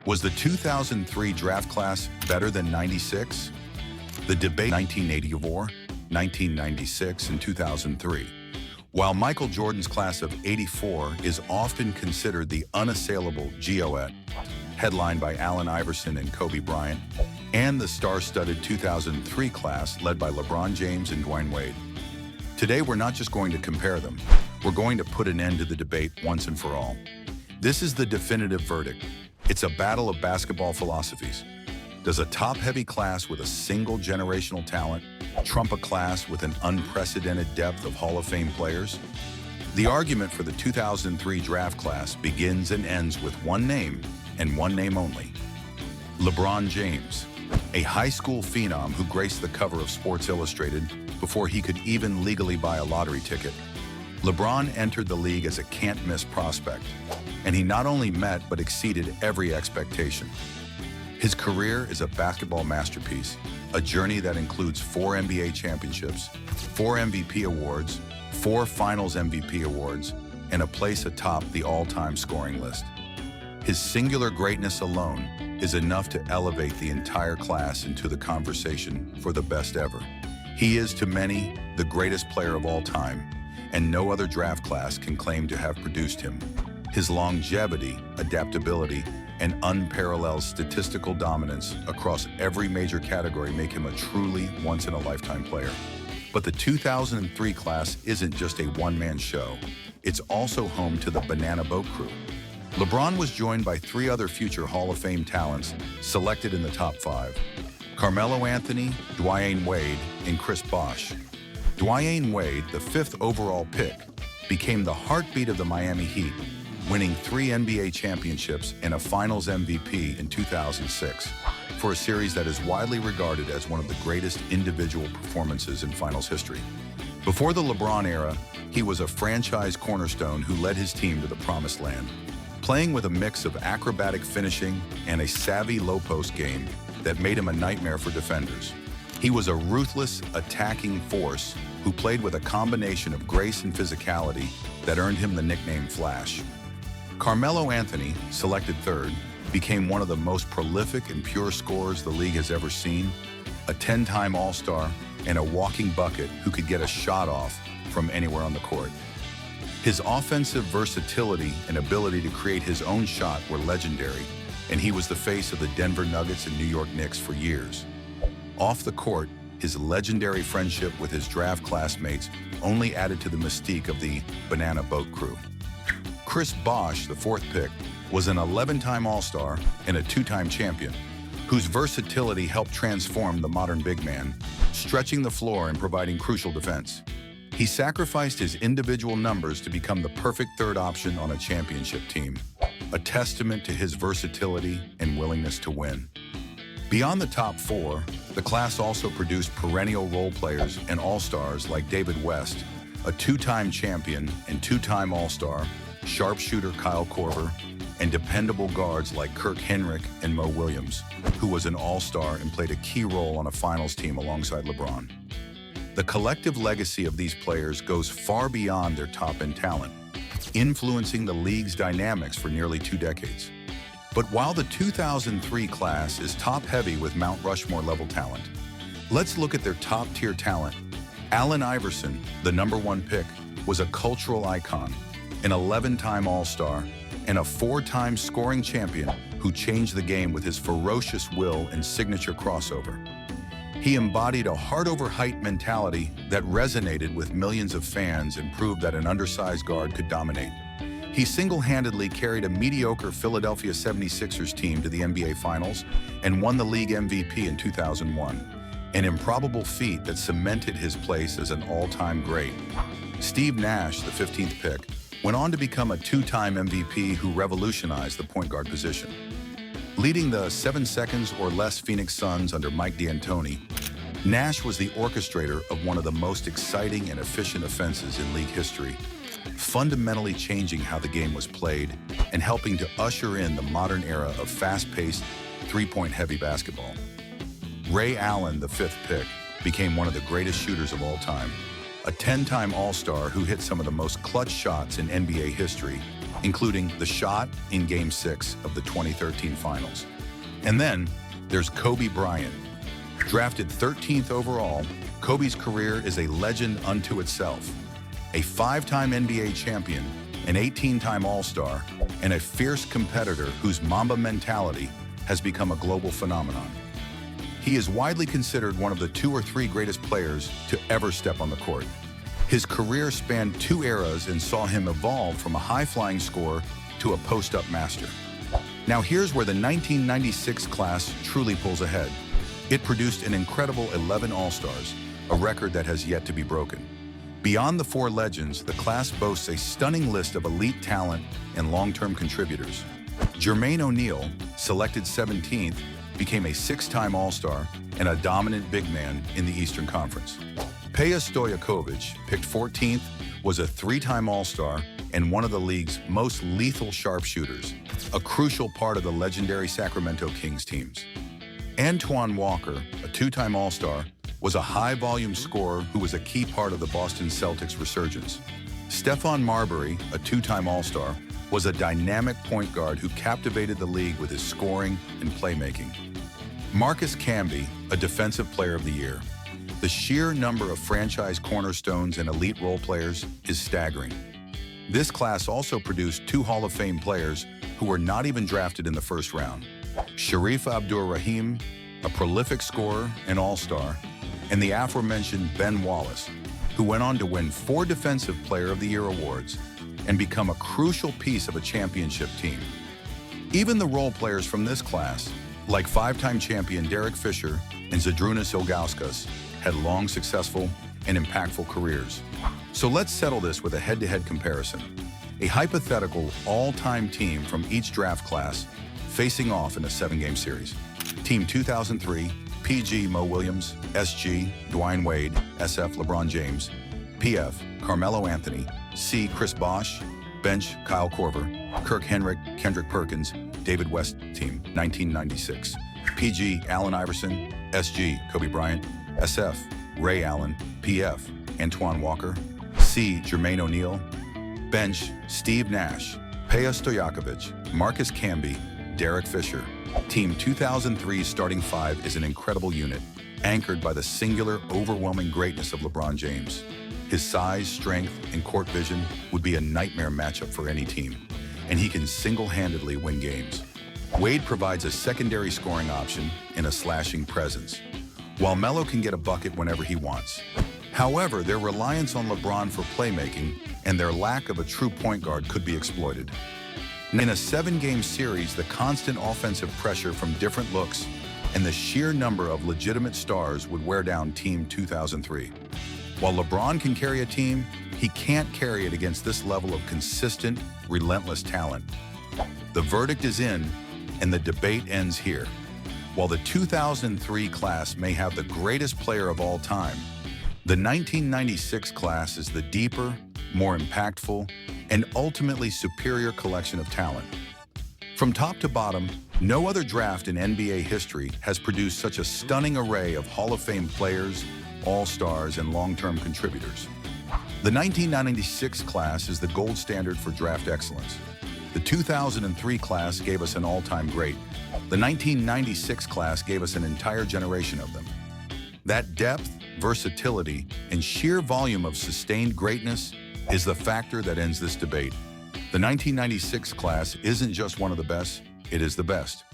Was the 2003 draft class better than 96? The debate 1984, 1996, and 2003. While Michael Jordan's class of '84 is often considered the unassailable GOAT, headlined by Allen Iverson and Kobe Bryant, and the star-studded 2003 class led by LeBron James and Dwyane Wade. Today, we're not just going to compare them, we're going to put an end to the debate once and for all. This is the definitive verdict. It's a battle of basketball philosophies. Does a top-heavy class with a single generational talent trump a class with an unprecedented depth of Hall of Fame players? The argument for the 2003 draft class begins and ends with one name, and one name only. LeBron James, a high school phenom who graced the cover of Sports Illustrated before he could even legally buy a lottery ticket. LeBron entered the league as a can't-miss prospect, and he not only met but exceeded every expectation. His career is a basketball masterpiece, a journey that includes 4 NBA championships, 4 MVP awards, 4 Finals MVP awards, and a place atop the all-time scoring list. His singular greatness alone is enough to elevate the entire class into the conversation for the best ever. He is, to many, the greatest player of all time, and no other draft class can claim to have produced him. His longevity, adaptability, and unparalleled statistical dominance across every major category make him a truly once-in-a-lifetime player. But the 2003 class isn't just a one-man show. It's also home to the Banana Boat Crew. LeBron was joined by 3 other future Hall of Fame talents selected in the top 5. Carmelo Anthony, Dwyane Wade, and Chris Bosh. Dwyane Wade, the 5th overall pick, became the heartbeat of the Miami Heat, winning 3 NBA championships and a Finals MVP in 2006 for a series that is widely regarded as one of the greatest individual performances in Finals history. Before the LeBron era, he was a franchise cornerstone who led his team to the promised land, playing with a mix of acrobatic finishing and a savvy low-post game that made him a nightmare for defenders. He was a ruthless, attacking force who played with a combination of grace and physicality that earned him the nickname Flash. Carmelo Anthony, selected 3rd, became one of the most prolific and pure scorers the league has ever seen, a 10-time All-Star, and a walking bucket who could get a shot off from anywhere on the court. His offensive versatility and ability to create his own shot were legendary, and he was the face of the Denver Nuggets and New York Knicks for years. Off the court, his legendary friendship with his draft classmates only added to the mystique of the Banana Boat Crew. Chris Bosh, the 4th pick, was an 11-time All-Star and a 2-time champion, whose versatility helped transform the modern big man, stretching the floor and providing crucial defense. He sacrificed his individual numbers to become the perfect 3rd option on a championship team, a testament to his versatility and willingness to win. Beyond the top 4, the class also produced perennial role players and all-stars like David West, a 2-time champion and 2-time All-Star, sharpshooter Kyle Korver, and dependable guards like Kirk Henrik and Mo Williams, who was an all-star and played a key role on a finals team alongside LeBron. The collective legacy of these players goes far beyond their top-end talent, influencing the league's dynamics for nearly 2 decades. But while the 2003 class is top-heavy with Mount Rushmore-level talent, let's look at their top-tier talent. Allen Iverson, the #1 pick, was a cultural icon, an 11-time All-Star, and a 4-time scoring champion who changed the game with his ferocious will and signature crossover. He embodied a heart-over-height mentality that resonated with millions of fans and proved that an undersized guard could dominate. He single-handedly carried a mediocre Philadelphia 76ers team to the NBA Finals and won the league MVP in 2001, an improbable feat that cemented his place as an all-time great. Steve Nash, the 15th pick, went on to become a 2-time MVP who revolutionized the point guard position. Leading the 7 seconds or less Phoenix Suns under Mike D'Antoni, Nash was the orchestrator of one of the most exciting and efficient offenses in league history, fundamentally changing how the game was played and helping to usher in the modern era of fast-paced, 3-point heavy basketball. Ray Allen, the 5th pick, became one of the greatest shooters of all time, a 10-time All-Star who hit some of the most clutch shots in NBA history including the shot in Game 6 of the 2013 Finals. And then there's Kobe Bryant. Drafted 13th overall, Kobe's career is a legend unto itself. A 5-time NBA champion, an 18-time All-Star, and a fierce competitor whose Mamba mentality has become a global phenomenon. He is widely considered one of the 2 or 3 greatest players to ever step on the court. His career spanned 2 eras and saw him evolve from a high-flying scorer to a post-up master. Now here's where the 1996 class truly pulls ahead. It produced an incredible 11 All-Stars, a record that has yet to be broken. Beyond the 4 legends, the class boasts a stunning list of elite talent and long-term contributors. Jermaine O'Neal, selected 17th, became a 6-time All-Star and a dominant big man in the Eastern Conference. Peja Stojakovic, picked 14th, was a 3-time All-Star and one of the league's most lethal sharpshooters, a crucial part of the legendary Sacramento Kings teams. Antoine Walker, a 2-time All-Star, was a high-volume scorer who was a key part of the Boston Celtics' resurgence. Stephon Marbury, a 2-time All-Star, was a dynamic point guard who captivated the league with his scoring and playmaking. Marcus Camby, a Defensive Player of the Year. The sheer number of franchise cornerstones and elite role players is staggering. This class also produced 2 Hall of Fame players who were not even drafted in the first round. Sharif Abdur-Rahim, a prolific scorer and All-Star, and the aforementioned Ben Wallace, who went on to win 4 Defensive Player of the Year awards and become a crucial piece of a championship team. Even the role players from this class, like 5-time champion Derek Fisher and Zydrunas Ilgauskas, had long, successful, and impactful careers. So let's settle this with a head-to-head comparison. A hypothetical all-time team from each draft class facing off in a 7-game series. Team 2003, PG Mo Williams, SG Dwayne Wade, SF LeBron James, PF Carmelo Anthony, C Chris Bosh, Bench Kyle Korver, Kirk Henrik, Kendrick Perkins, David West Team 1996, PG Allen Iverson, SG Kobe Bryant, SF Ray Allen, PF Antoine Walker, C Jermaine O'Neal, Bench Steve Nash, Peja Stojakovic, Marcus Camby, Derek Fisher. Team 2003's starting 5 is an incredible unit, anchored by the singular, overwhelming greatness of LeBron James. His size, strength, and court vision would be a nightmare matchup for any team, and he can single-handedly win games. Wade provides a secondary scoring option and a slashing presence, while Melo can get a bucket whenever he wants. However, their reliance on LeBron for playmaking and their lack of a true point guard could be exploited. In a 7-game series, the constant offensive pressure from different looks and the sheer number of legitimate stars would wear down Team 2003. While LeBron can carry a team, he can't carry it against this level of consistent, relentless talent. The verdict is in, and the debate ends here. While the 2003 class may have the greatest player of all time, the 1996 class is the deeper, more impactful, and ultimately superior collection of talent. From top to bottom, no other draft in NBA history has produced such a stunning array of Hall of Fame players, All-Stars, and long-term contributors. The 1996 class is the gold standard for draft excellence. The 2003 class gave us an all-time great. The 1996 class gave us an entire generation of them. That depth, versatility, and sheer volume of sustained greatness is the factor that ends this debate. The 1996 class isn't just one of the best, it is the best.